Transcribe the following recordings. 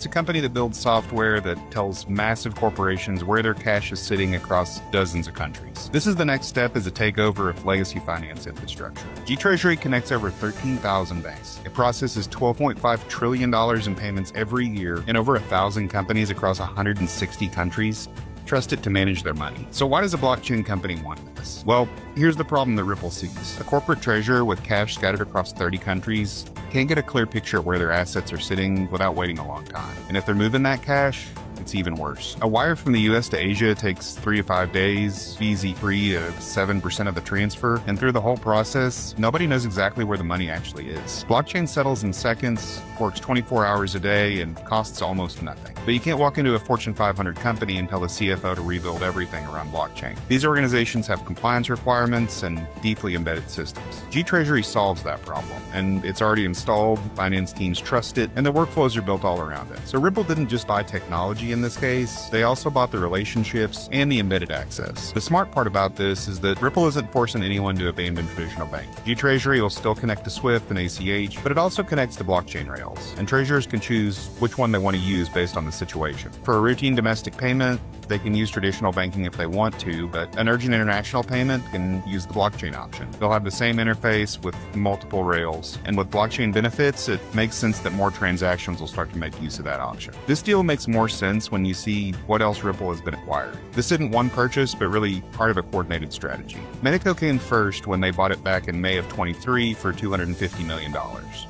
It's a company that builds software that tells massive corporations where their cash is sitting across dozens of countries. This is the next step as a takeover of legacy finance infrastructure. GTreasury connects over 13,000 banks. It processes $12.5 trillion in payments every year, and over 1,000 companies across 160 countries trust it to manage their money. So why does a blockchain company want this? Well, here's the problem that Ripple sees. A corporate treasurer with cash scattered across 30 countries can't get a clear picture of where their assets are sitting without waiting a long time. And if they're moving that cash, it's even worse. A wire from the US to Asia takes 3 to 5 days, fees eat 3 to 7% of the transfer, and through the whole process, nobody knows exactly where the money actually is. Blockchain settles in seconds, works 24 hours a day, and costs almost nothing. But you can't walk into a Fortune 500 company and tell the CFO to rebuild everything around blockchain. These organizations have compliance requirements and deeply embedded systems. GTreasury solves that problem, and it's already installed, finance teams trust it, and the workflows are built all around it. So Ripple didn't just buy technology in this case, they also bought the relationships and the embedded access. The smart part about this is that Ripple isn't forcing anyone to abandon traditional banking. GTreasury will still connect to SWIFT and ACH, but it also connects to blockchain rails, and treasurers can choose which one they want to use based on the situation. For a routine domestic payment, they can use traditional banking if they want to, but an urgent international payment can use the blockchain option. They'll have the same interface with multiple rails, and with blockchain benefits, it makes sense that more transactions will start to make use of that option. This deal makes more sense when you see what else Ripple has been acquiring. This isn't one purchase, but really part of a coordinated strategy. Medico came first when they bought it back in May of 23 for $250 million.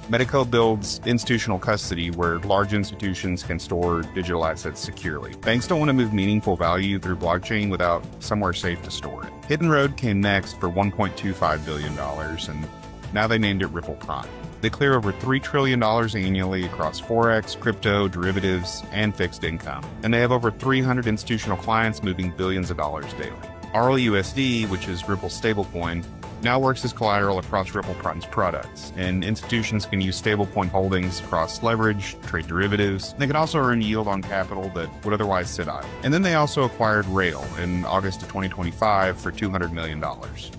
Medico builds institutional custody where large institutions can store digital assets securely. Banks don't want to move meaningful value through blockchain without somewhere safe to store it. Hidden Road came next for $1.25 billion, and now they named it Ripple Prime. They clear over $3 trillion annually across Forex, crypto, derivatives, and fixed income. And they have over 300 institutional clients moving billions of dollars daily. RLUSD, which is Ripple's stablecoin, now works as collateral across Ripple Prime's products, and institutions can use stablecoin holdings across leverage, trade derivatives. They can also earn yield on capital that would otherwise sit idle. And then they also acquired Rail in August of 2025 for $200 million.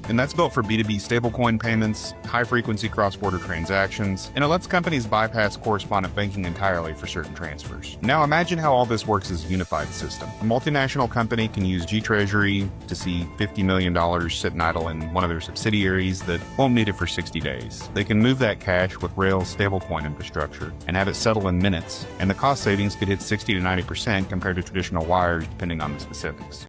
And that's built for B2B stablecoin payments, high-frequency cross-border transactions, and it lets companies bypass correspondent banking entirely for certain transfers. Now imagine how all this works as a unified system. A multinational company can use GTreasury to see $50 million sitting idle in one of their subsidiaries that won't need it for 60 days. They can move that cash with Rail's stablecoin infrastructure and have it settle in minutes, and the cost savings could hit 60 to 90% compared to traditional wires depending on the specifics.